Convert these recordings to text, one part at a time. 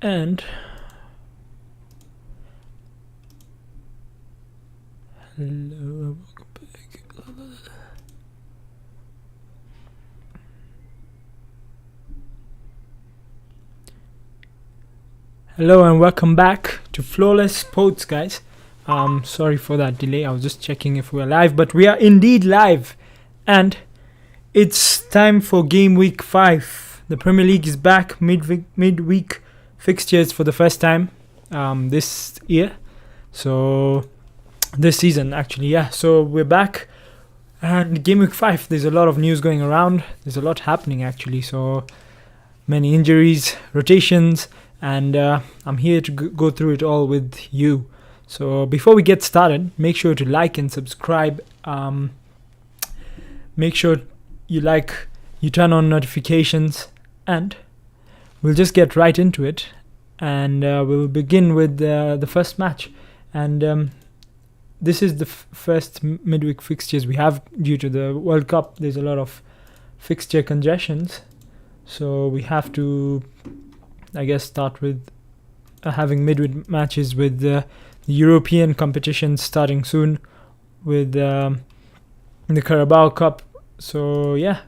And hello, welcome back. Hello and welcome back to Flawless Sports, guys. Sorry for that delay. I was just checking if we're live, but we are indeed live, and it's time for game week 5. The Premier League is back. Midweek fixtures for the first time this year. So this season, actually, yeah. So we're back, and game week 5. There's a lot of news going around. There's a lot happening, actually. So many injuries, rotations, and I'm here to go through it all with you. So before we get started, make sure to like and subscribe. Make sure you turn on notifications, and we'll just get right into it. And we'll begin with the first match. And this is the first midweek fixtures we have due to the World Cup. There's a lot of fixture congestions. So we have to, I guess, start with having midweek matches with the European competitions starting soon with the Carabao Cup. So yeah,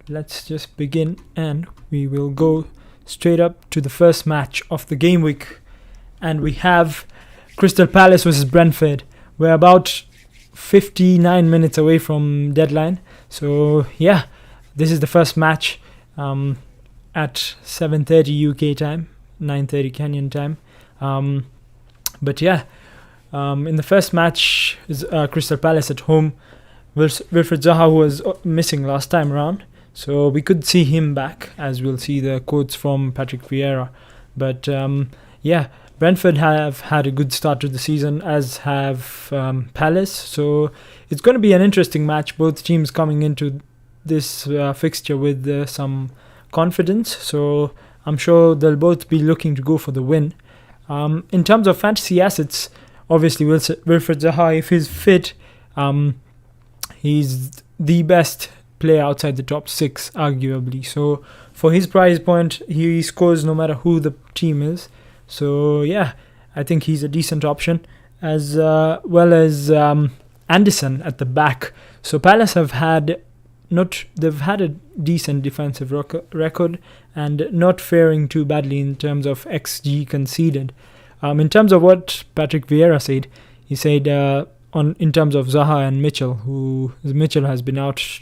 let's just begin, and we will go straight up to the first match of the game week. And we have Crystal Palace versus Brentford. We're about 59 minutes away from deadline. So yeah, this is the first match at 7:30 UK time, 9:30 Kenyan time. But yeah, in the first match is Crystal Palace at home. Wilfried Zaha, who was missing last time around, so we could see him back, as we'll see the quotes from Patrick Vieira. But yeah, Brentford have had a good start to the season, as have Palace. So it's going to be an interesting match. Both teams coming into this fixture with some confidence. So I'm sure they'll both be looking to go for the win. In terms of fantasy assets, obviously Wilfried Zaha, if he's fit, he's the best player outside the top 6, arguably. So for his price point, he scores no matter who the team is. So yeah, I think he's a decent option, as well as Anderson at the back. So Palace have had a decent defensive record and not faring too badly in terms of XG conceded. In terms of what Patrick Vieira said, he said in terms of Zaha and Mitchell has been out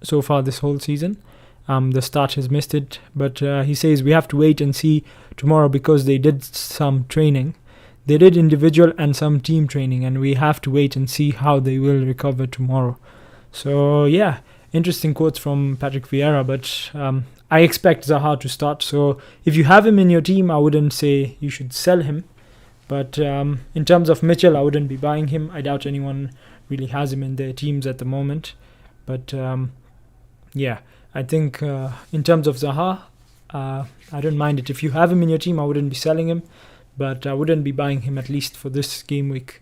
so far this whole season. The start has missed it, but he says we have to wait and see tomorrow, because they did some training. They did individual and some team training, and we have to wait and see how they will recover tomorrow. So yeah, interesting quotes from Patrick Vieira, but I expect Zaha to start. So if you have him in your team, I wouldn't say you should sell him. But in terms of Mitchell, I wouldn't be buying him. I doubt anyone really has him in their teams at the moment. But yeah, I think in terms of Zaha, I don't mind it. If you have him in your team, I wouldn't be selling him, but I wouldn't be buying him, at least for this game week.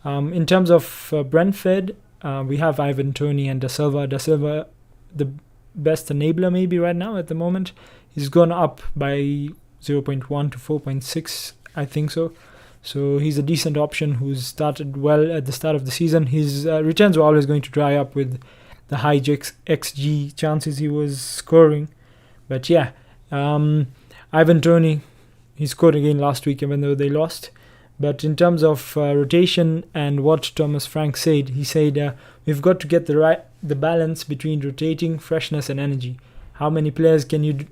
In terms of Brentford, we have Ivan Toney and Da Silva. Da Silva, the best enabler maybe right now at the moment. He's gone up by 0.1 to 4.6, I think so. So he's a decent option who's started well at the start of the season. His returns were always going to dry up with the high XG chances he was scoring. But yeah, Ivan Toney, he scored again last week even though they lost. But in terms of rotation and what Thomas Frank said, he said we've got to get the balance between rotating, freshness, and energy. How many players can you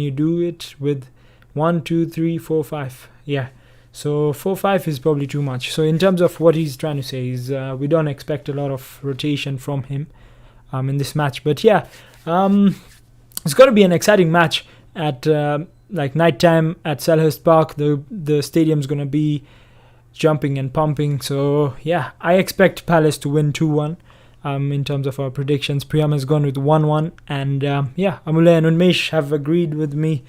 do it with? 1, 2, 3, 4, 5. Yeah. So 4, 5 is probably too much. So in terms of what he's trying to say is we don't expect a lot of rotation from him in this match. But yeah, it's going to be an exciting match at like nighttime at Selhurst Park. The stadium's going to be jumping and pumping. So yeah, I expect Palace to win 2-1 in terms of our predictions. Priyam has gone with 1-1, and yeah, Amule and Unmesh have agreed with me.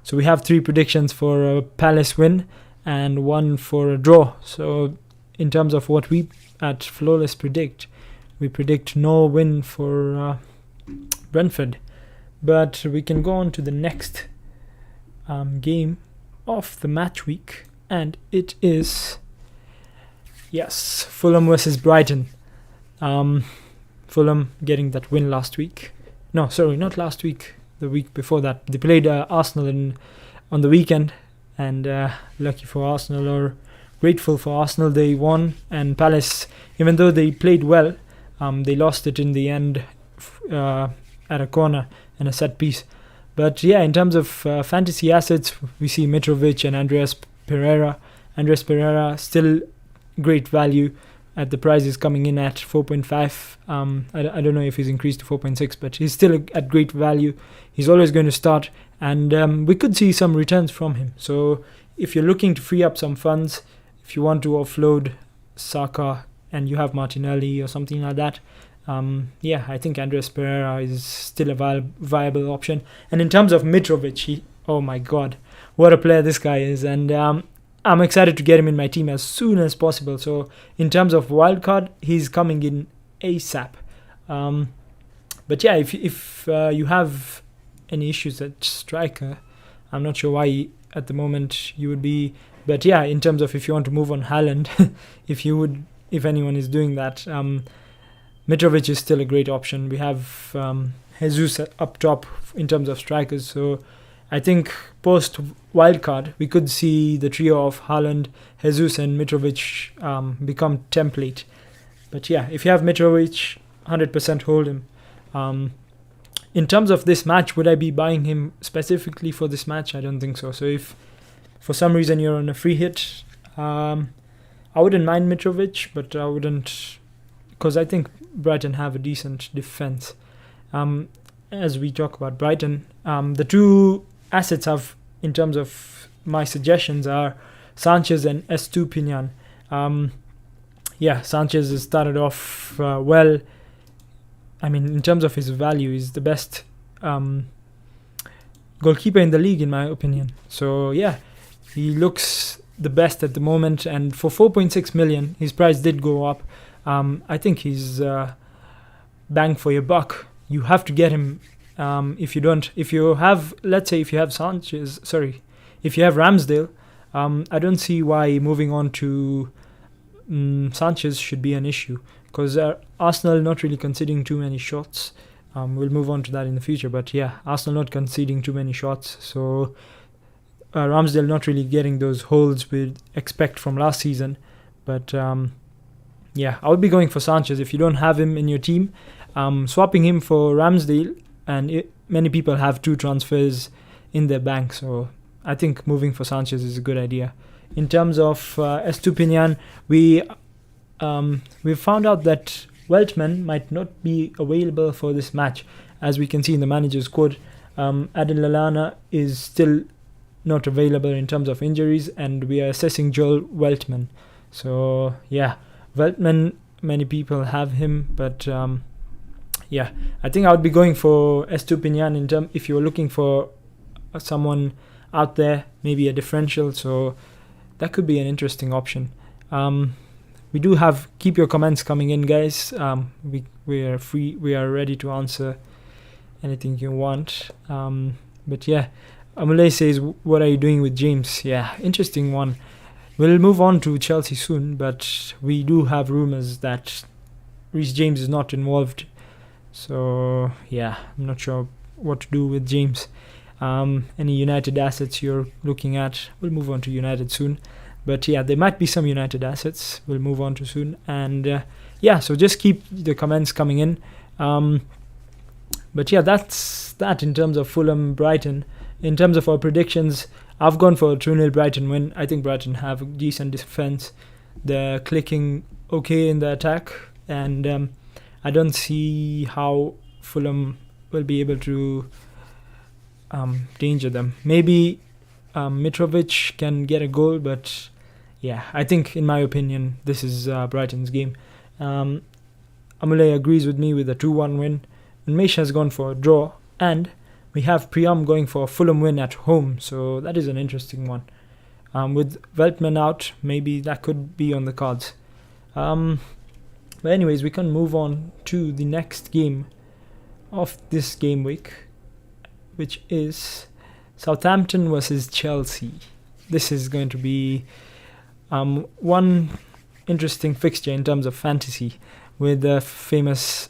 So we have 3 predictions for a Palace win and 1 for a draw. So in terms of what we at Flawless predict, we predict no win for Brentford. But we can go on to the next game, of the match week, and it is, yes, Fulham versus Brighton. Fulham getting that win last week. No, sorry, not last week. The week before that, they played Arsenal on the weekend, and lucky for Arsenal, or grateful for Arsenal, they won. And Palace, even though they played well, they lost it in the end at a corner and a set piece. But yeah, in terms of fantasy assets, we see Mitrovic and Andreas Pereira. Andreas Pereira still great value at the price is coming in at 4.5. I don't know if he's increased to 4.6, but he's still at great value. He's always going to start, and we could see some returns from him. So if you're looking to free up some funds, if you want to offload Saka and you have Martinelli or something like that, I think Andreas Pereira is still a viable option. And in terms of Mitrovic, oh my God, what a player this guy is. And I'm excited to get him in my team as soon as possible. So in terms of wildcard, he's coming in ASAP. But yeah, if you have any issues at striker, I'm not sure why at the moment you would be. But yeah, in terms of if you want to move on Haaland, if anyone is doing that, Mitrovic is still a great option. We have Jesus up top in terms of strikers. So I think post wildcard, we could see the trio of Haaland, Jesus and Mitrovic become template. But yeah, if you have Mitrovic, 100% hold him. In terms of this match, would I be buying him specifically for this match? I don't think so. So if for some reason you're on a free hit, I wouldn't mind Mitrovic, but I wouldn't, because I think Brighton have a decent defense. As we talk about Brighton, the two assets have, in terms of my suggestions, are Sanchez and Estupiñán. Sanchez has started off well. I mean, in terms of his value, he's the best goalkeeper in the league, in my opinion. So yeah, he looks the best at the moment. And for 4.6 million, his price did go up. I think he's bang for your buck. You have to get him. If you have Ramsdale, I don't see why moving on to Sanchez should be an issue, because Arsenal not really conceding too many shots. We'll move on to that in the future, but yeah, Arsenal not conceding too many shots, so Ramsdale not really getting those holes we'd expect from last season. But I would be going for Sanchez if you don't have him in your team. Swapping him for Ramsdale, and many people have two transfers in their bank, so I think moving for Sanchez is a good idea. In terms of Estupiñán, we found out that Weltman might not be available for this match. As we can see in the manager's quote, Adel Lallana is still not available in terms of injuries, and we are assessing Joel Weltman. So yeah, Weltman, many people have him, but I think I would be going for Estupiñán if you're looking for someone out there, maybe a differential. So that could be an interesting option. We do keep your comments coming in, guys. We are free. We are ready to answer anything you want. But yeah, Amule says, what are you doing with James? Yeah, interesting one. We'll move on to Chelsea soon, but we do have rumours that Reece James is not involved. So yeah, I'm not sure what to do with James. Any United assets you're looking at? We'll move on to United soon. But yeah, there might be some United assets we'll move on to soon. And so just keep the comments coming in. But yeah, that's that in terms of Fulham Brighton. In terms of our predictions, I've gone for a 2-0 Brighton win. I think Brighton have a decent defense. They're clicking okay in the attack. And I don't see how Fulham will be able to danger them. Maybe Mitrovic can get a goal, but yeah, I think, in my opinion, this is Brighton's game. Amule agrees with me with a 2-1 win. And Mesh has gone for a draw. And we have Priam going for a Fulham win at home. So that is an interesting one. With Veltman out, maybe that could be on the cards. But anyways, we can move on to the next game of this game week, which is Southampton versus Chelsea. this is going to be one interesting fixture in terms of fantasy, with the famous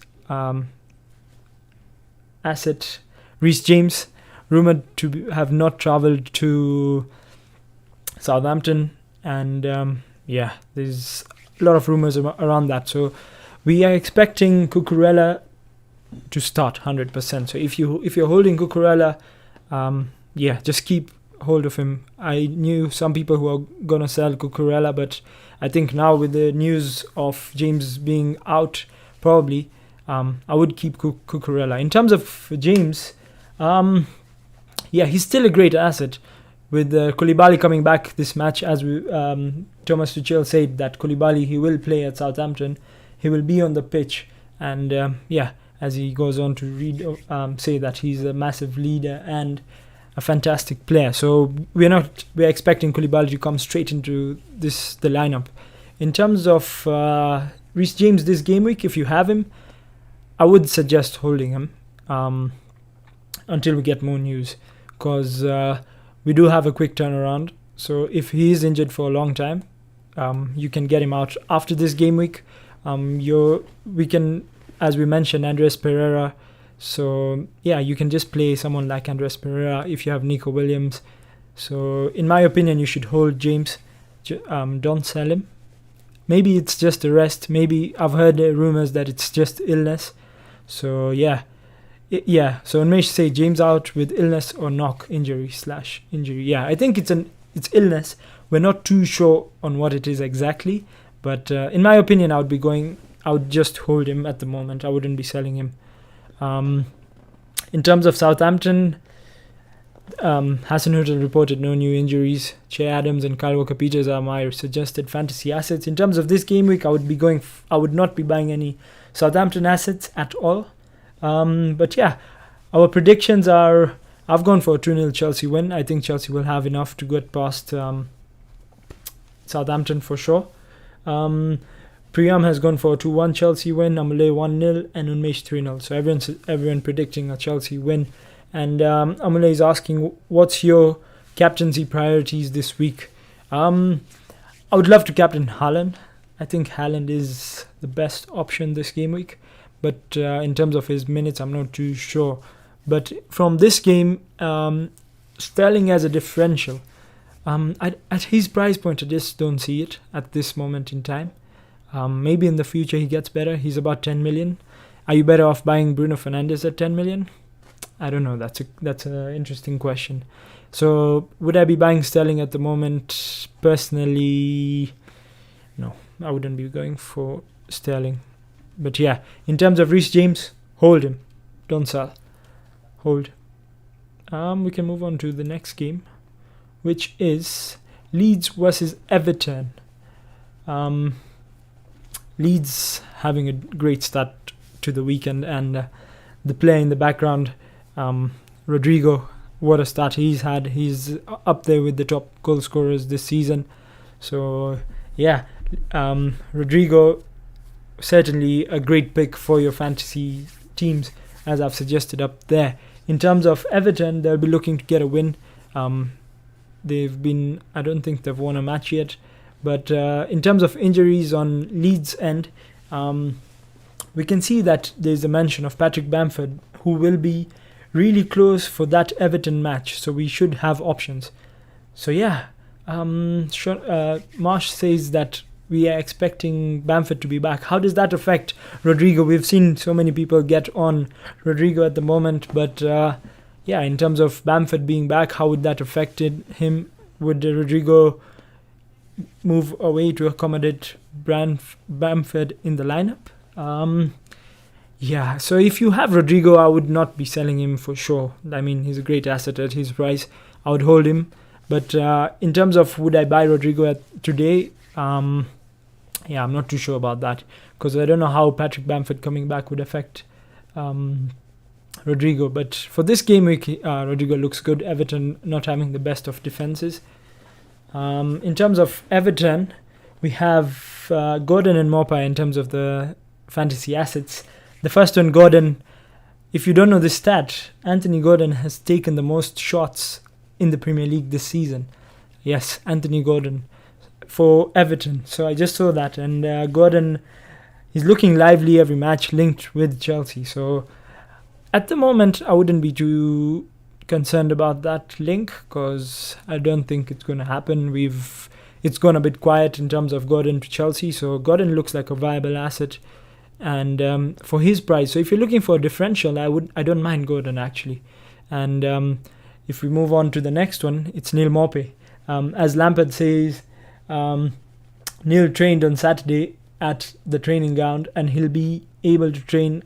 asset Reece James, rumored to have not travelled to Southampton, and there's a lot of rumours around that. So we are expecting Cucurella to start 100%. So if you're holding Cucurella, just keep hold of him. I knew some people who are gonna sell Cucurella, but I think now with the news of James being out, probably I would keep Cucurella. In terms of James, he's still a great asset. With Koulibaly coming back this match, as Thomas Tuchel said that Koulibaly, he will play at Southampton, he will be on the pitch, and as he goes on to say that he's a massive leader and a fantastic player. So we're expecting Koulibaly to come straight into the lineup. In terms of Reece James this game week, if you have him, I would suggest holding him until we get more news, because we do have a quick turnaround. So if he is injured for a long time, you can get him out after this game week. We can, as we mentioned, Andres Pereira. So you can just play someone like Andres Pereira if you have Nico Williams. So in my opinion, you should hold James. Don't sell him. Maybe it's just a rest. Maybe I've heard rumors that it's just illness. So so Unmesh say James out with illness or knock injury. I think it's illness. We're not too sure on what it is exactly, but in my opinion, I would just hold him at the moment. I wouldn't be selling him. In terms of Southampton, Hasenhüttl reported no new injuries. Che Adams and Kyle Walker-Peters are my suggested fantasy assets. In terms of this game week, I would not be buying any Southampton assets at all. Our predictions are, I've gone for a 2-0 Chelsea win. I think Chelsea will have enough to get past Southampton for sure. Priyam has gone for a 2-1 Chelsea win, Amule 1-0, and Unmesh 3-0. So everyone predicting a Chelsea win. And Amule is asking, what's your captaincy priorities this week? I would love to captain Haaland. I think Haaland is the best option this game week. But in terms of his minutes, I'm not too sure. But from this game, Sterling as a differential. At his price point, I just don't see it at this moment in time. Maybe in the future he gets better. He's about 10 million. Are you better off buying Bruno Fernandes at 10 million? I don't know. That's an interesting question. So would I be buying Sterling at the moment? Personally, no. I wouldn't be going for Sterling. But in terms of Reece James, hold him. Don't sell. Hold. We can move on to the next game, which is Leeds versus Everton. Leeds having a great start to the weekend, and the player in the background, Rodrigo, what a start he's had. He's up there with the top goal scorers this season. So Rodrigo, certainly a great pick for your fantasy teams, as I've suggested up there. In terms of Everton, they'll be looking to get a win. I don't think they've won a match yet. But in terms of injuries on Leeds' end, we can see that there's a mention of Patrick Bamford, who will be really close for that Everton match. So we should have options. So Marsh says that we are expecting Bamford to be back. How does that affect Rodrigo? We've seen so many people get on Rodrigo at the moment. But in terms of Bamford being back, how would that affect him? Would Rodrigo move away to accommodate Bamford in the lineup? So if you have Rodrigo, I would not be selling him for sure. I mean, he's a great asset at his price. I would hold him. But in terms of would I buy Rodrigo today, I'm not too sure about that, because I don't know how Patrick Bamford coming back would affect Rodrigo. But for this game week, Rodrigo looks good. Everton not having the best of defenses. In terms of Everton, we have Gordon and Mopa in terms of the fantasy assets. The first one, Gordon. If you don't know this stat, Anthony Gordon has taken the most shots in the Premier League this season. Yes, Anthony Gordon for Everton. So I just saw that, and Gordon, he's looking lively every match, linked with Chelsea. So at the moment, I wouldn't be too concerned about that link because I don't think it's going to happen. It's gone a bit quiet in terms of Gordon to Chelsea, so Gordon looks like a viable asset, and for his price. So if you're looking for a differential, I don't mind Gordon actually. And if we move on to the next one, it's Neil Maupay. As Lampard says, Neil trained on Saturday at the training ground, and he'll be able to train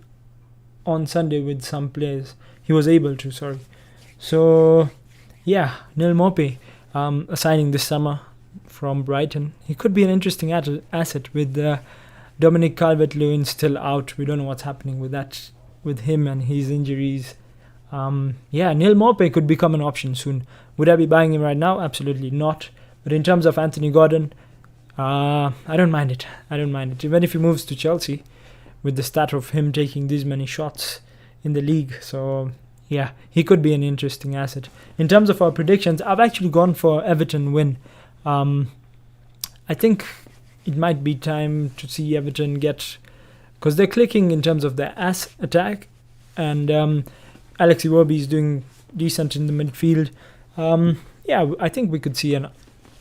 on Sunday with some players. He was able to, sorry. So yeah, Neil Maupay, a signing this summer from Brighton. He could be an interesting asset with Dominic Calvert-Lewin still out. We don't know what's happening with that, with him and his injuries. Neil Maupay could become an option soon. Would I be buying him right now? Absolutely not. But in terms of Anthony Gordon, I don't mind it. Even if he moves to Chelsea, with the stat of him taking these many shots in the league. So yeah, he could be an interesting asset. In terms of our predictions, I've actually gone for Everton win. I think it might be time to see Everton get, because they're clicking in terms of their attack, and Alex Iwobi is doing decent in the midfield. I think we could see an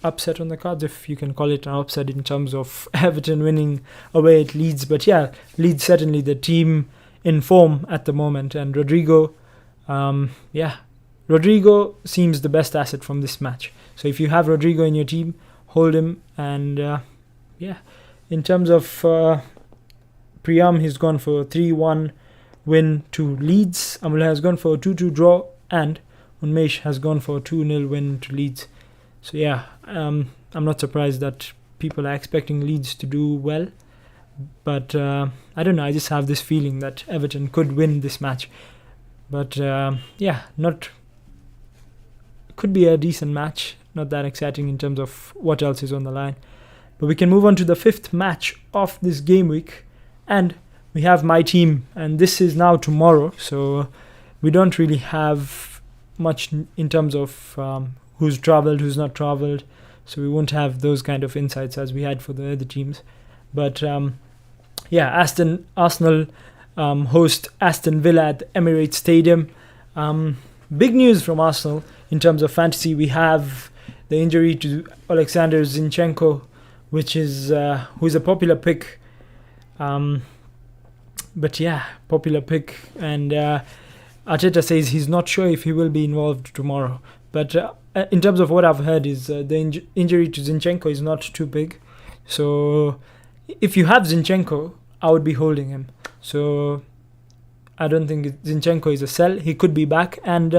upset on the cards, if you can call it an upset, in terms of Everton winning away at Leeds. But yeah, Leeds certainly the team in form at the moment, and Rodrigo seems the best asset from this match. So if you have Rodrigo in your team, hold him. And in terms of Priam, he's gone for a 3-1 win to Leeds. Amul has gone for a 2-2 draw, and Unmesh has gone for a 2-0 win to Leeds. So yeah, I'm not surprised that people are expecting Leeds to do well. But I don't know, I just have this feeling that Everton could win this match. But could be a decent match. Not that exciting in terms of what else is on the line. But we can move on to the fifth match of this game week. And we have my team. And this is now tomorrow. So we don't really have much in terms of who's travelled, who's not travelled. So we won't have those kind of insights as we had for the other teams. But Arsenal host Aston Villa at the Emirates Stadium. Big news from Arsenal in terms of fantasy. We have the injury to Alexander Zinchenko, which is who's a popular pick. Popular pick. And Arteta says he's not sure if he will be involved tomorrow. But in terms of what I've heard is the injury to Zinchenko is not too big. So if you have Zinchenko, I would be holding him. So I don't think Zinchenko is a sell. He could be back. And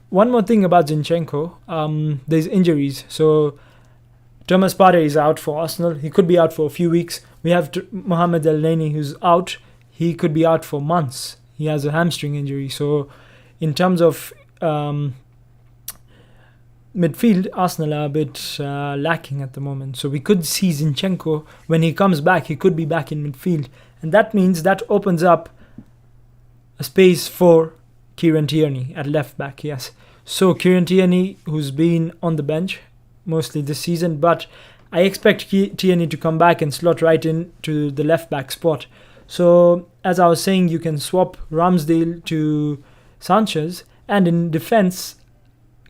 one more thing about Zinchenko, there's injuries. So Thomas Partey is out for Arsenal. He could be out for a few weeks. We have Mohamed El-Neni who's out. He could be out for months. He has a hamstring injury. So in terms of midfield, Arsenal are a bit lacking at the moment. So we could see Zinchenko, when he comes back, he could be back in midfield. And that means that opens up a space for Kieran Tierney at left back, yes. So Kieran Tierney, who's been on the bench mostly this season, but I expect Tierney to come back and slot right into the left back spot. So as I was saying, you can swap Ramsdale to Sanchez, and in defense,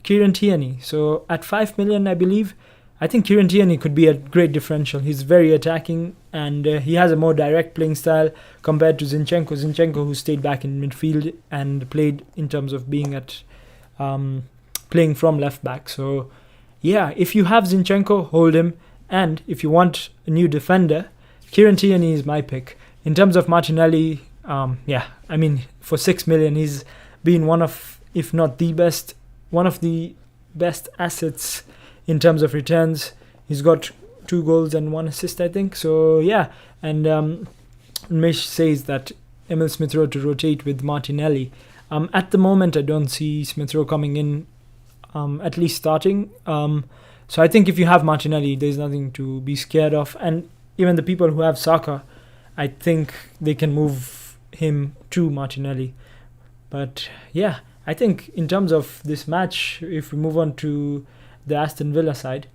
Kieran Tierney. So at 5 million, I believe, I think Kieran Tierney could be a great differential. He's very attacking, and he has a more direct playing style compared to Zinchenko. Zinchenko, who stayed back in midfield and played in terms of being at playing from left back. So yeah, if you have Zinchenko, hold him. And if you want a new defender, Kieran Tierney is my pick. In terms of Martinelli, for 6 million, he's been one of, if not the best, one of the best assets in terms of returns. He's got 2 goals and 1 assist, I think. So yeah, and Mish says that Emil Smith-Rowe to rotate with Martinelli. At the moment, I don't see Smith-Rowe coming in, at least starting. So I think if you have Martinelli, there's nothing to be scared of. And even the people who have Saka, I think they can move him to Martinelli. But yeah, I think in terms of this match, if we move on to the Aston Villa side.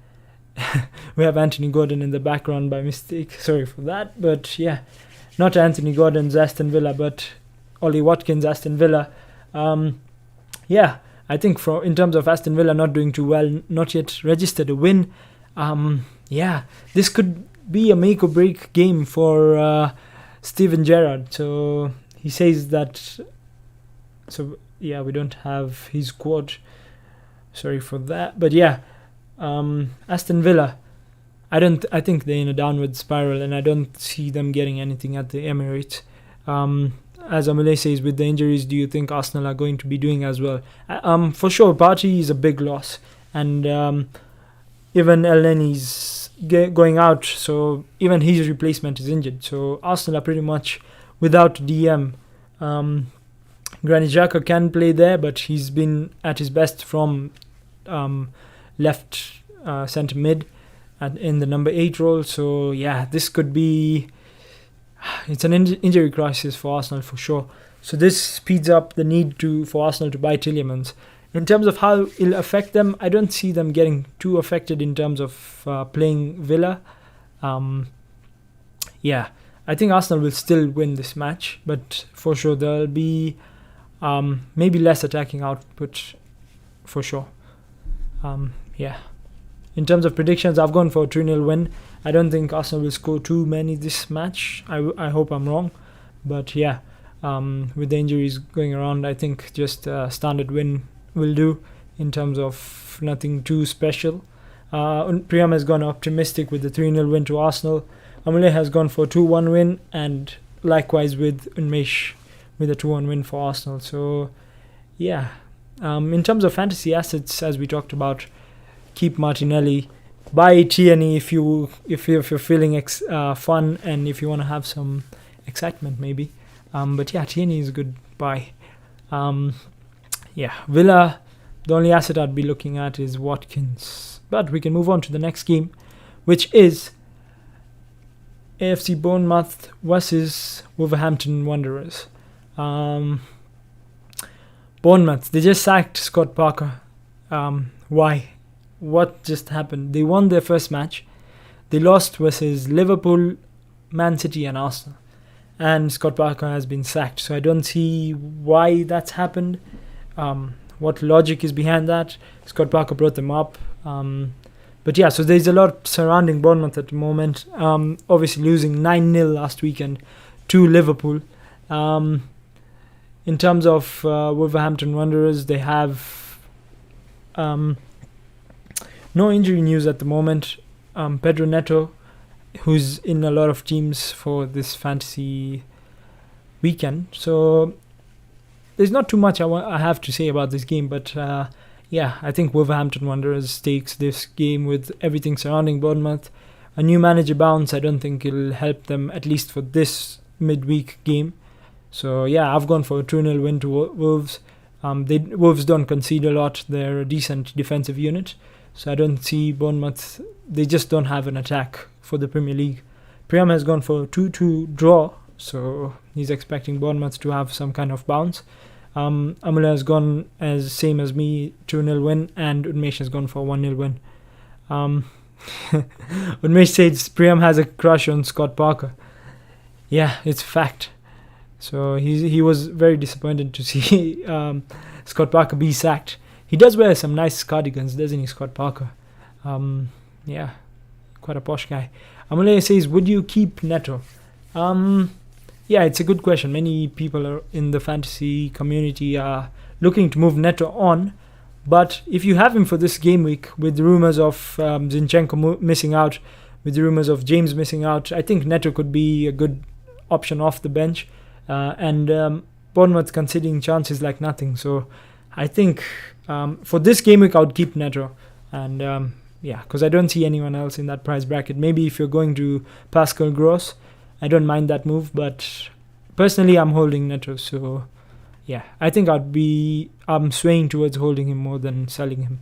We have Anthony Gordon in the background by mistake. Sorry for that. But yeah, not Anthony Gordon's Aston Villa, but Ollie Watkins' Aston Villa. Yeah, I think in terms of Aston Villa not doing too well, not yet registered a win. Yeah, this could be a make or break game for Steven Gerrard. So he says that. So yeah, we don't have his quote. Sorry for that. But yeah, Aston Villa. I think they're in a downward spiral, and I don't see them getting anything at the Emirates. As Amule says, with the injuries, do you think Arsenal are going to be doing as well? For sure, Partey is a big loss, and even El Neni's going out, so even his replacement is injured. So Arsenal are pretty much without DM. Granit Xhaka can play there, but he's been at his best from left centre mid and in the number 8 role. So yeah, this could be. It's an injury crisis for Arsenal for sure. So this speeds up the need for Arsenal to buy Tielemans. In terms of how it'll affect them, I don't see them getting too affected in terms of playing Villa. Yeah, I think Arsenal will still win this match, but for sure there'll be maybe less attacking output for sure. Yeah. In terms of predictions, I've gone for a 3-0 win. I don't think Arsenal will score too many this match. I hope I'm wrong. But yeah, with the injuries going around, I think just a standard win will do in terms of nothing too special. Priyam has gone optimistic with the 3-0 win to Arsenal. Amule has gone for a 2-1 win, and likewise with Unmesh with a 2-1 win for Arsenal. So yeah, in terms of fantasy assets, as we talked about, keep Martinelli. Buy Tierney if you're feeling fun and if you want to have some excitement maybe. But yeah, Tierney is a good buy. Yeah, Villa, the only asset I'd be looking at is Watkins. But we can move on to the next game, which is AFC Bournemouth versus Wolverhampton Wanderers. Bournemouth, they just sacked Scott Parker. Why? What just happened? They won their first match. They lost versus Liverpool, Man City and Aston. And Scott Parker has been sacked. So I don't see why that's happened. What logic is behind that? Scott Parker brought them up. But yeah, so there's a lot surrounding Bournemouth at the moment. Obviously losing 9-0 last weekend to Liverpool. In terms of Wolverhampton Wanderers, they have no injury news at the moment. Pedro Neto, who's in a lot of teams for this fantasy weekend. So there's not too much I have to say about this game. But yeah, I think Wolverhampton Wanderers takes this game with everything surrounding Bournemouth. A new manager bounce, I don't think it'll help them, at least for this midweek game. So yeah, I've gone for a 2-0 win to Wolves. Wolves don't concede a lot. They're a decent defensive unit. So I don't see Bournemouth. They just don't have an attack for the Premier League. Priyam has gone for a 2-2 draw. So he's expecting Bournemouth to have some kind of bounce. Amula has gone as same as me, 2-0 win. And Unmesh has gone for a 1-0 win. Unmesh says Priyam has a crush on Scott Parker. Yeah, it's a fact. So he was very disappointed to see Scott Parker be sacked. He does wear some nice cardigans, doesn't he, Scott Parker? Yeah, quite a posh guy. Amule says, would you keep Neto? Yeah, it's a good question. Many people in the fantasy community are looking to move Neto on. But if you have him for this game week, with rumours of Zinchenko missing out, with rumours of James missing out, I think Neto could be a good option off the bench. And Bournemouth conceding chances like nothing. So I think for this game week, I would keep Neto. And yeah, because I don't see anyone else in that price bracket. Maybe if you're going to Pascal Gross, I don't mind that move. But personally, I'm holding Neto. So yeah, I think I'm swaying towards holding him more than selling him.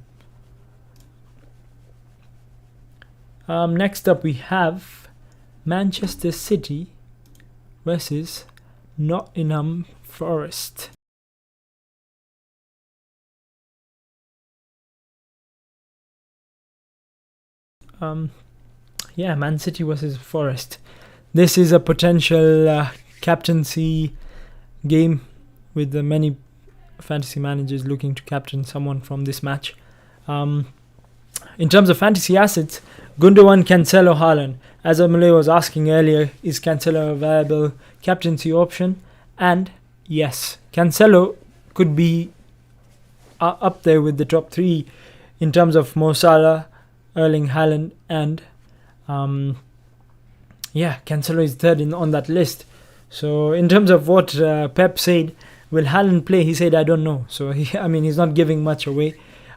Next up, we have Manchester City versus Nottingham Forest. Man City versus Forest. This is a potential captaincy game with many fantasy managers looking to captain someone from this match. In terms of fantasy assets, Gundogan, Cancelo, Haaland. As Amule was asking earlier, is Cancelo a viable captaincy option? And yes, Cancelo could be up there with the top three in terms of Mo Salah, Erling Haaland, and Cancelo is third on that list. So in terms of what Pep said, will Haaland play? He said, I don't know. So he's not giving much away.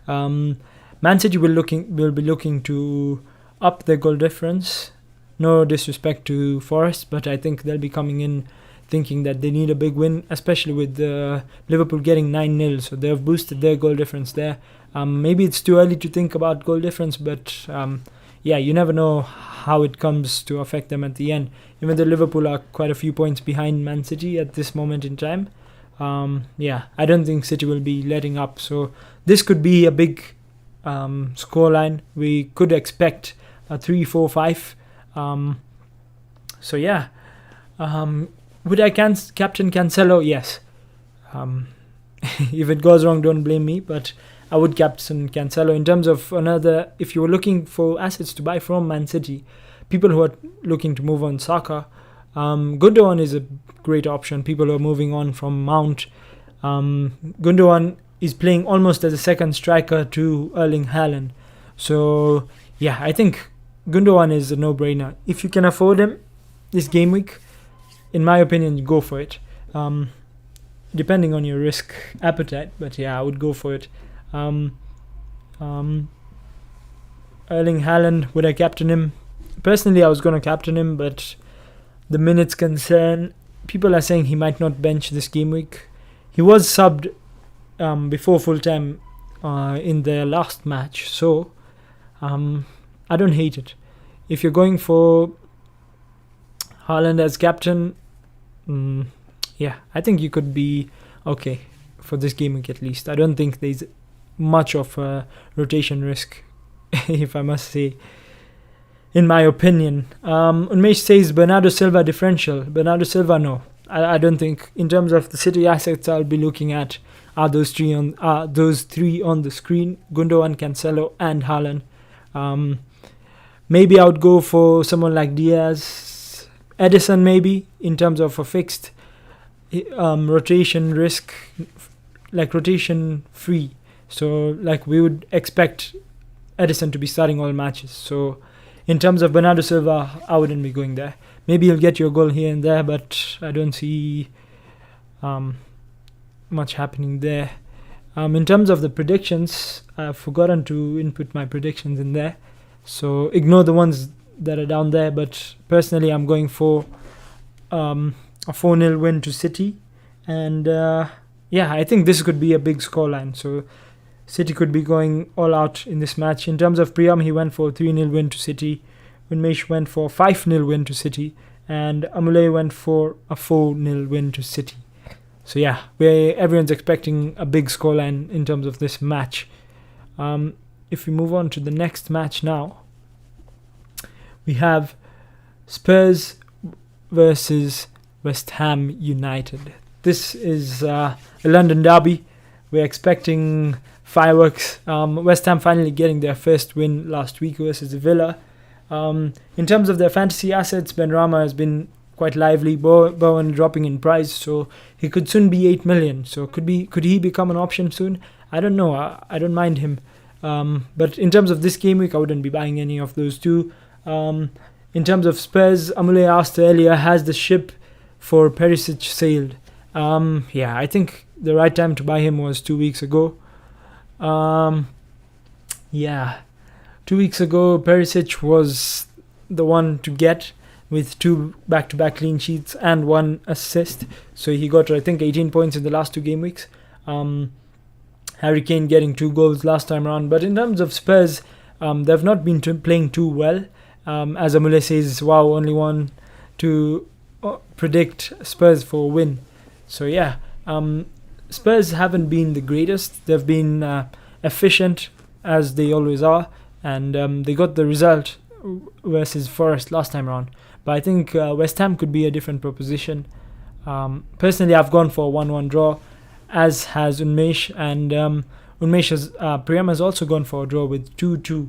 Man City will be looking to up their goal difference. No disrespect to Forest, but I think they'll be coming in thinking that they need a big win, especially with Liverpool getting 9-0. So they've boosted their goal difference there. Maybe it's too early to think about goal difference, but you never know how it comes to affect them at the end. Even though Liverpool are quite a few points behind Man City at this moment in time, I don't think City will be letting up. So this could be a big scoreline. We could expect a 3-4-5. Would I captain Cancelo? Yes. If it goes wrong, don't blame me, but I would captain Cancelo. In terms of if you were looking for assets to buy from Man City, people who are looking to move on Saka, Gundogan is a great option. People who are moving on from Mount. Gundogan is playing almost as a second striker to Erling Haaland. So, I think Gundogan is a no-brainer. If you can afford him this game week, in my opinion, go for it. Depending on your risk appetite, but I would go for it. Erling Haaland, would I captain him? Personally, I was going to captain him, but the minutes concern, people are saying he might not bench this game week. He was subbed before full time in their last match, so I don't hate it. If you're going for Haaland as captain, I think you could be okay for this game week at least. I don't think there's much of a rotation risk, if I must say, in my opinion. Unmesh says Bernardo Silva differential. Bernardo Silva, no. I don't think. In terms of the City assets I'll be looking at are those three on the screen: Gundogan, Cancelo, and Haaland. Maybe I would go for someone like Diaz, Edison, maybe in terms of a fixed rotation risk, like rotation free. So like we would expect Edison to be starting all matches. So in terms of Bernardo Silva, I wouldn't be going there. Maybe you'll get your goal here and there, but I don't see much happening there. In terms of the predictions, I've forgotten to input my predictions in there. So ignore the ones that are down there. But personally, I'm going for a 4-0 win to City. And I think this could be a big scoreline. So City could be going all out in this match. In terms of Priyam, he went for a 3-0 win to City. Unmesh went for a 5-0 win to City. And Amule went for a 4-0 win to City. So everyone's expecting a big scoreline in terms of this match. If we move on to the next match now, we have Spurs versus West Ham United. This is a London derby. We're expecting fireworks. West Ham finally getting their first win last week versus Villa. In terms of their fantasy assets, Benrahma has been quite lively. Bowen dropping in price, so he could soon be 8 million. So could he become an option soon? I don't know. I don't mind him. But in terms of this game week, I wouldn't be buying any of those two. In terms of Spurs, Amule asked earlier, has the ship for Perisic sailed? I think the right time to buy him was 2 weeks ago. 2 weeks ago, Perisic was the one to get with 2 back-to-back clean sheets and 1 assist. So he got, I think, 18 points in the last 2 game weeks. Harry Kane getting 2 goals last time around. But in terms of Spurs, they've not been playing too well. As Amule says, only one to predict Spurs for a win. So Spurs haven't been the greatest. They've been efficient, as they always are. and they got the result versus Forest last time round. But I think West Ham could be a different proposition. Personally, I've gone for a 1-1 draw, as has Unmesh, and Priyam has also gone for a draw with 2-2.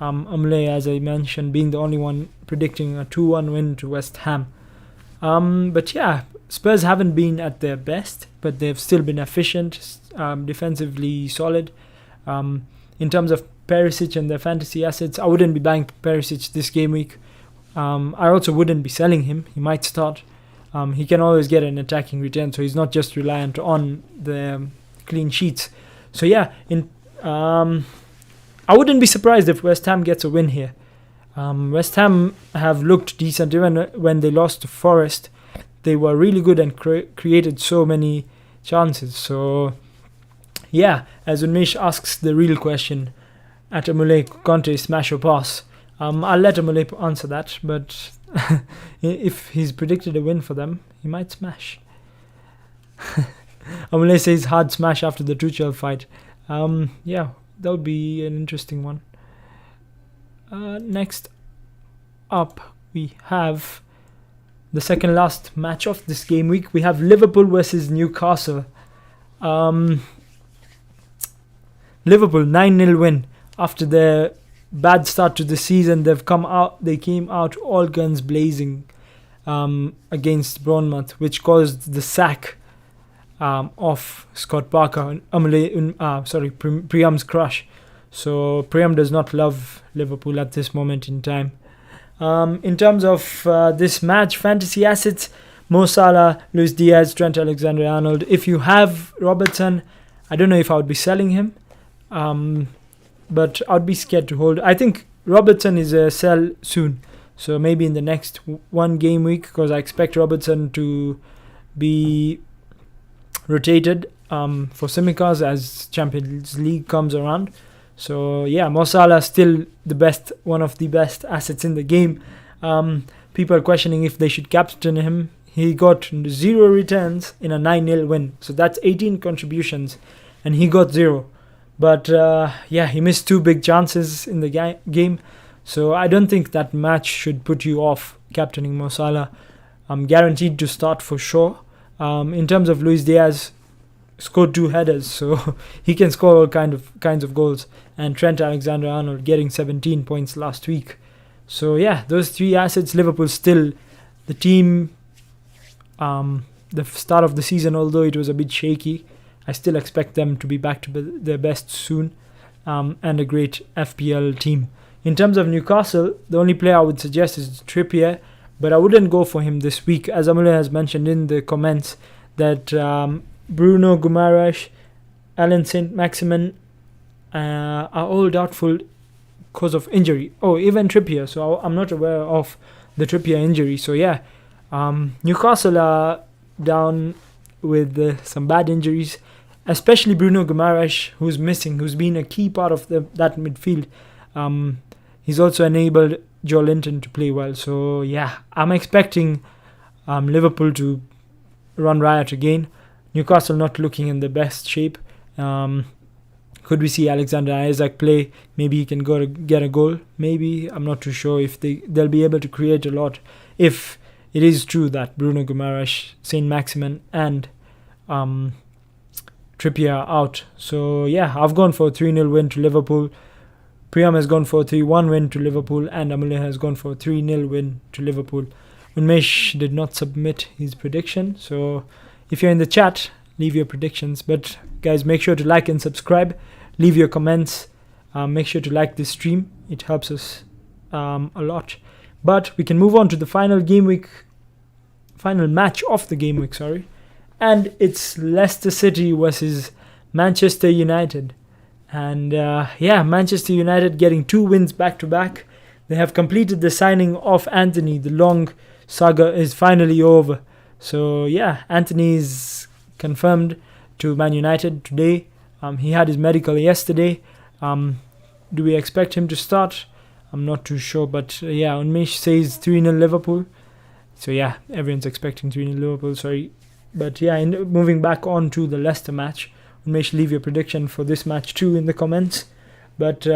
Amle, as I mentioned, being the only one predicting a 2-1 win to West Ham. But yeah, Spurs haven't been at their best, but they've still been efficient, defensively solid. In terms of Perisic and their fantasy assets, I wouldn't be buying Perisic this game week. I also wouldn't be selling him. He might start. He can always get an attacking return, so he's not just reliant on the clean sheets. So yeah, I wouldn't be surprised if West Ham gets a win here. West Ham have looked decent even when they lost to Forest. They were really good and created so many chances. So yeah, as Unmesh asks the real question, at Amule Conte smash or pass? I'll let Amule answer that, but if he's predicted a win for them, he might smash. Amule says hard smash after the Tuchel fight. Yeah, that would be an interesting one. Next up, we have the second last match of this game week. We have Liverpool versus Newcastle. Liverpool 9-0 win. After their bad start to the season, they came out all guns blazing against Bournemouth, which caused the sack of Scott Parker, Priyam's crush. So Priyam does not love Liverpool at this moment in time. In terms of this match, fantasy assets, Mo Salah, Luis Diaz, Trent Alexander-Arnold. If you have Robertson, I don't know if I would be selling him, but I'd be scared to hold. I think Robertson is a sell soon, so maybe in the next one game week, because I expect Robertson to be rotated for Simicas as Champions League comes around. So yeah, Mo Salah still one of the best assets in the game. People are questioning if they should captain him. He got 0 returns in a 9-0 win, so that's 18 contributions, and he got 0. But yeah, he missed 2 big chances in the game, so I don't think that match should put you off captaining Mo Salah. Guaranteed to start for sure. In terms of Luis Diaz, scored 2 headers, so he can score all kinds of goals. And Trent Alexander-Arnold getting 17 points last week. So yeah, those 3 assets. Liverpool still the team. The start of the season, although it was a bit shaky, I still expect them to be back to their best soon, and a great FPL team. In terms of Newcastle, the only player I would suggest is Trippier, but I wouldn't go for him this week, as Amule has mentioned in the comments that Bruno Guimaraes, Alan Saint-Maximin are all doubtful because of injury. Oh, even Trippier, so I'm not aware of the Trippier injury. So yeah, Newcastle are down with some bad injuries, especially Bruno Guimaraes, who's missing, who's been a key part of that midfield. He's also enabled Joe Linton to play well. So yeah, I'm expecting Liverpool to run riot again. Newcastle not looking in the best shape. Could we see Alexander Isak play? Maybe he can go to get a goal. Maybe. I'm not too sure if they'll be able to create a lot. If it is true that Bruno Guimaraes, Saint-Maximin and Trippier are out. So yeah, I've gone for a 3-0 win to Liverpool. Priyam has gone for a 3-1 win to Liverpool, and Amule has gone for a 3-0 win to Liverpool. Unmesh did not submit his prediction, so if you're in the chat, leave your predictions. But guys, make sure to like and subscribe. Leave your comments. Make sure to like this stream. It helps us a lot. But we can move on to the final match of the game week, and it's Leicester City versus Manchester United. And yeah, Manchester United getting 2 wins back to back. They have completed the signing of Anthony. The long saga is finally over. So yeah, Anthony is confirmed to Man United today. He had his medical yesterday. Do we expect him to start? I'm not too sure, but yeah, Unmesh says 3-0 Liverpool. So yeah, everyone's expecting 3-0 Liverpool, But yeah, moving back on to the Leicester match, Unmesh, leave your prediction for this match too in the comments. But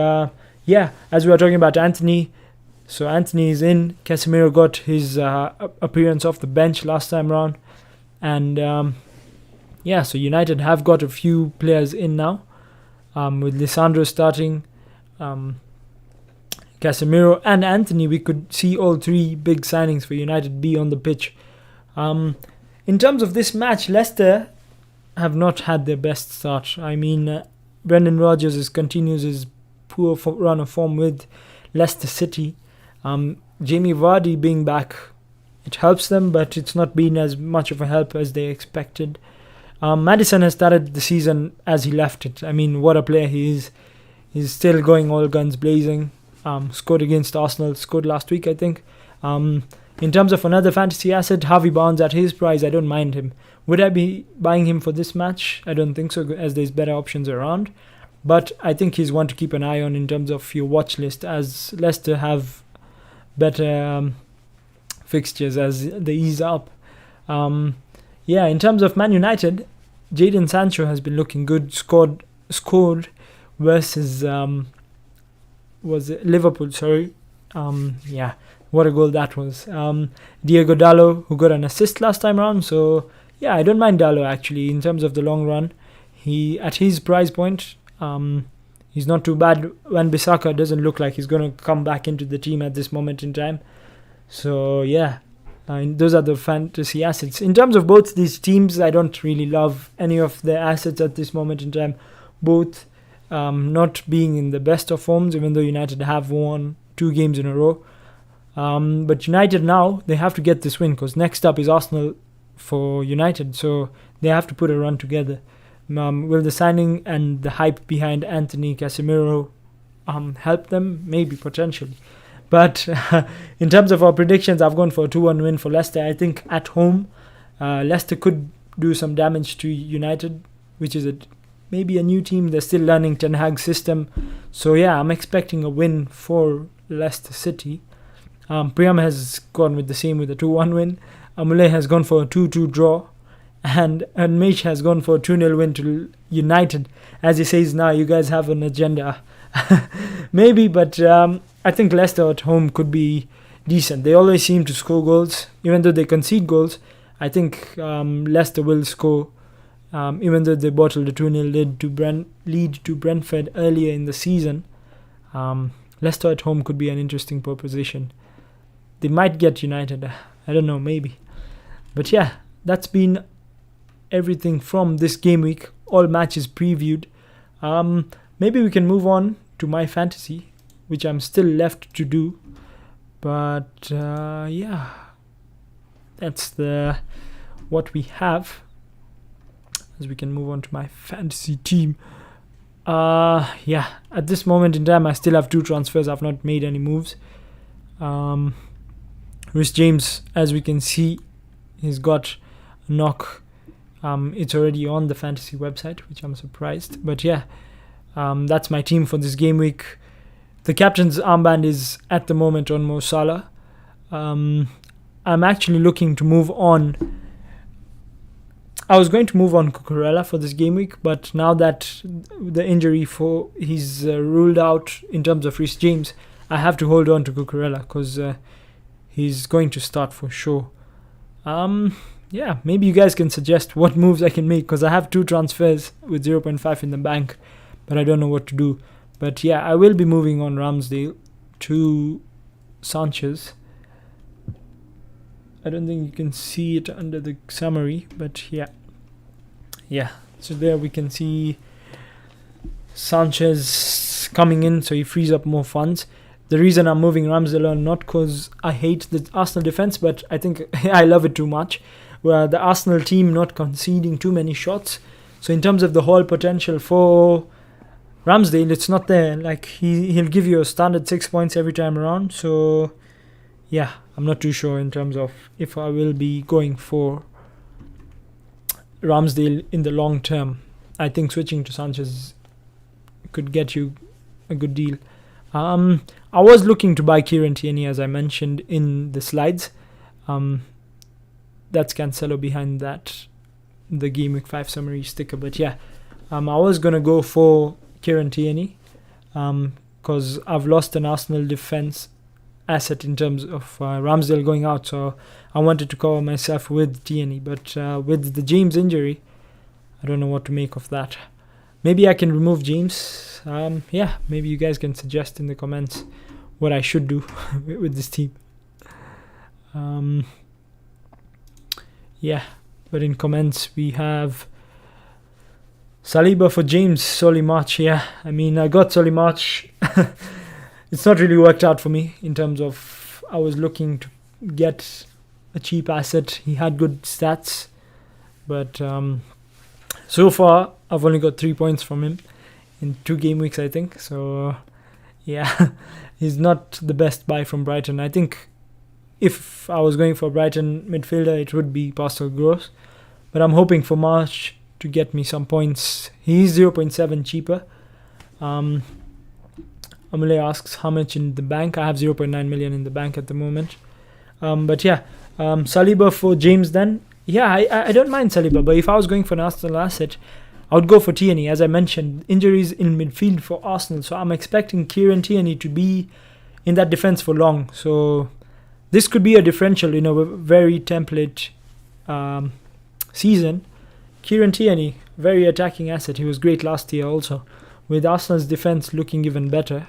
yeah, as we were talking about Anthony, so Anthony is in. Casemiro got his appearance off the bench last time round. And yeah, so United have got a few players in now, with Lisandro starting, Casemiro and Anthony. We could see all three big signings for United be on the pitch. In terms of this match, Leicester have not had their best start. I mean, Brendan Rodgers continues his poor run of form with Leicester City. Jamie Vardy being back, it helps them, but it's not been as much of a help as they expected. Maddison has started the season as he left it. I mean, what a player he is. He's still going all guns blazing. Scored against Arsenal, scored last week, I think. In terms of another fantasy asset, Harvey Barnes at his price, I don't mind him. Would I be buying him for this match? I don't think so, as there's better options around. But I think he's one to keep an eye on in terms of your watch list, as Leicester have better fixtures as they ease up. Yeah, in terms of Man United, Jadon Sancho has been looking good. Scored versus was it Liverpool? Sorry. Yeah, what a goal that was. Diego Dallo, who got an assist last time around. So yeah, I don't mind Dallo actually in terms of the long run. He at his price point, he's not too bad. Wan-Bissaka doesn't look like he's going to come back into the team at this moment in time. So yeah, those are the fantasy assets. In terms of both these teams, I don't really love any of their assets at this moment in time. Both not being in the best of forms, even though United have won 2 games in a row. But United now, they have to get this win, because next up is Arsenal for United. So they have to put a run together. Will the signing and the hype behind Anthony Casemiro help them? Maybe, potentially. But in terms of our predictions, I've gone for a 2-1 win for Leicester. I think at home, Leicester could do some damage to United, which is maybe a new team. They're still learning Ten Hag's system. So yeah, I'm expecting a win for Leicester City. Priam has gone with the same, with a 2-1 win. Amule has gone for a 2-2 draw. And Mitch has gone for a 2-0 win to United. As he says now, you guys have an agenda. Maybe, but I think Leicester at home could be decent. They always seem to score goals. Even though they concede goals, I think Leicester will score. Even though they bottled a 2-0 lead to Brentford earlier in the season, Leicester at home could be an interesting proposition. They might get United. I don't know, maybe. But yeah, that's been everything from this game week. All matches previewed. Maybe we can move on to my fantasy, which I'm still left to do. But yeah, that's what we have. As we can move on to my fantasy team. Yeah, at this moment in time, I still have 2 transfers. I've not made any moves. Rhys James, as we can see, he's got a knock. It's already on the fantasy website, which I'm surprised. But yeah, that's my team for this game week. The captain's armband is at the moment on Mo Salah. I'm actually looking to move on. I was going to move on Cucurella for this game week, but now that the injury he's ruled out in terms of Rhys James, I have to hold on to Cucurella because he's going to start for sure. Yeah, maybe you guys can suggest what moves I can make, because I have 2 transfers with 0.5 in the bank, but I don't know what to do. But yeah, I will be moving on Ramsdale to Sanchez. I don't think you can see it under the summary, but yeah. So there we can see Sanchez coming in, so he frees up more funds. The reason I'm moving Ramsdale on, not because I hate the Arsenal defense, but I think I love it too much. Where the Arsenal team not conceding too many shots. So in terms of the whole potential for Ramsdale, it's not there. Like he'll give you a standard 6 points every time around. So yeah, I'm not too sure in terms of if I will be going for Ramsdale in the long term. I think switching to Sanchez could get you a good deal. I was looking to buy Kieran Tierney, as I mentioned in the slides. That's Cancelo behind the Game Week 5 summary sticker. But yeah, I was going to go for Kieran Tierney because because I've lost an Arsenal defense asset in terms of Ramsdale going out, so I wanted to cover myself with Tierney. But with the James injury, I don't know what to make of that. Maybe I can remove James. Yeah, maybe you guys can suggest in the comments what I should do with this team. Yeah, but in comments we have Saliba for James, Solly March. Yeah, I mean, I got Solly March. It's not really worked out for me in terms of I was looking to get a cheap asset. He had good stats, but so far I've only got 3 points from him in 2 game weeks, I think. So yeah, he's not the best buy from Brighton. I think if I was going for Brighton midfielder, it would be Pascal Gross, but I'm hoping for March to get me some points. He's 0.7 cheaper. Amule asks how much in the bank. I have 0.9 million in the bank at the moment. But yeah, Saliba for James then. Yeah, I don't mind Saliba, but if I was going for an Arsenal asset, I would go for Tierney. As I mentioned, injuries in midfield for Arsenal, so I'm expecting Kieran Tierney to be in that defense for long. So this could be a differential in a very template season. Kieran Tierney, very attacking asset. He was great last year also. With Arsenal's defense looking even better,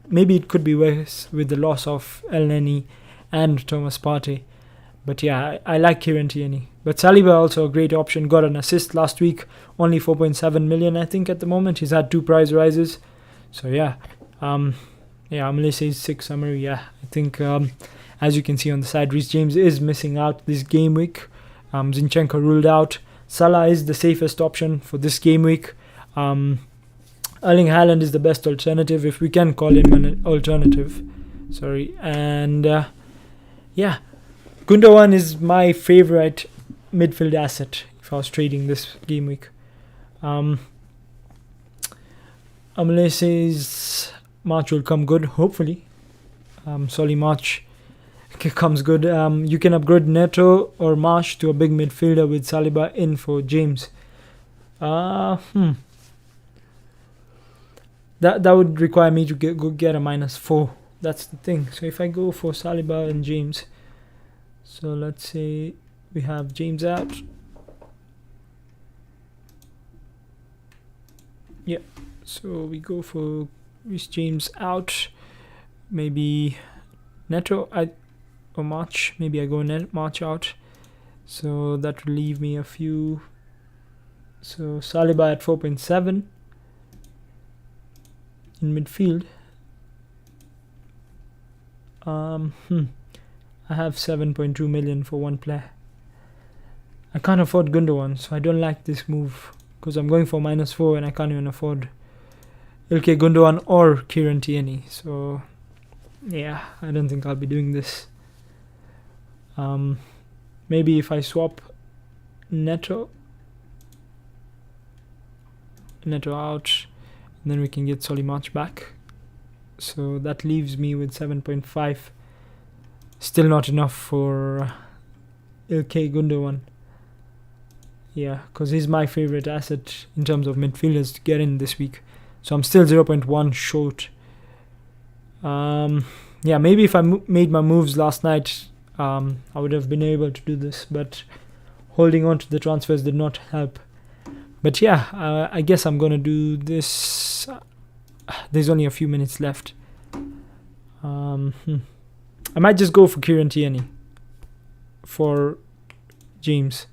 maybe it could be worse with the loss of El Neni and Thomas Partey. But yeah, I like Kieran Tierney. But Saliba also a great option. Got an assist last week. Only 4.7 million, I think, at the moment. He's had 2 price rises. So yeah. Amale says 6 summary. Yeah, I think as you can see on the side, Reece James is missing out this game week. Zinchenko ruled out. Salah is the safest option for this game week. Erling Haaland is the best alternative, if we can call him an alternative. Sorry. And yeah, Gundogan is my favorite midfield asset if I was trading this game week. Amale says March will come good, hopefully. Solly March comes good. You can upgrade Neto or March to a big midfielder with Saliba in for James. That would require me to get a -4. That's the thing. So if I go for Saliba and James, so let's say we have James out. Yeah. So we go for James out. Maybe Neto or March. Maybe I go March out. So that will leave me a few. So Saliba at 4.7 in midfield. I have 7.2 million for one player. I can't afford Gundogan, so I don't like this move because I'm going for -4 and I can't even afford Ilkay Gundogan or Kieran Tierney. So yeah, I don't think I'll be doing this. Maybe if I swap Neto out, and then we can get Solly March back. So that leaves me with 7.5. Still not enough for Ilkay Gundogan. Yeah, because he's my favorite asset in terms of midfielders to get in this week. So I'm still 0.1 short. Yeah, maybe if I made my moves last night, I would have been able to do this. But holding on to the transfers did not help. But yeah, I guess I'm going to do this. There's only a few minutes left. I might just go for Kieran Tierney for James.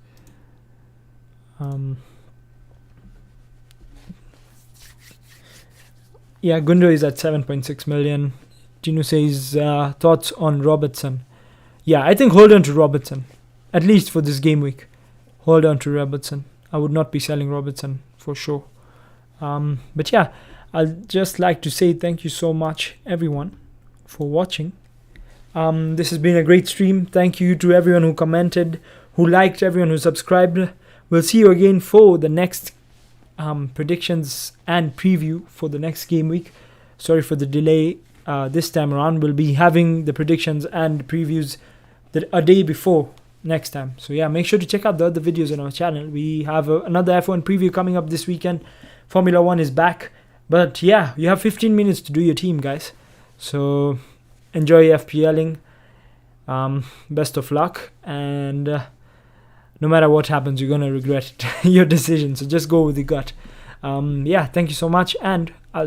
Yeah, Gundo is at 7.6 million. Gino says thoughts on Robertson. Yeah, I think hold on to Robertson, at least for this game week. Hold on to Robertson. I would not be selling Robertson for sure. But yeah, I'd just like to say thank you so much, everyone, for watching. This has been a great stream. Thank you to everyone who commented, who liked, everyone who subscribed. We'll see you again for the next predictions and preview for the next game week. Sorry for the delay this time around. We'll be having the predictions and previews a day before next time. So yeah, make sure to check out the other videos on our channel. We have another F1 preview coming up this weekend. Formula 1 is back. But yeah, you have 15 minutes to do your team, guys. So enjoy FPLing. Best of luck, and no matter what happens, you're gonna regret your decision. So just go with the gut. Yeah, thank you so much, and I'll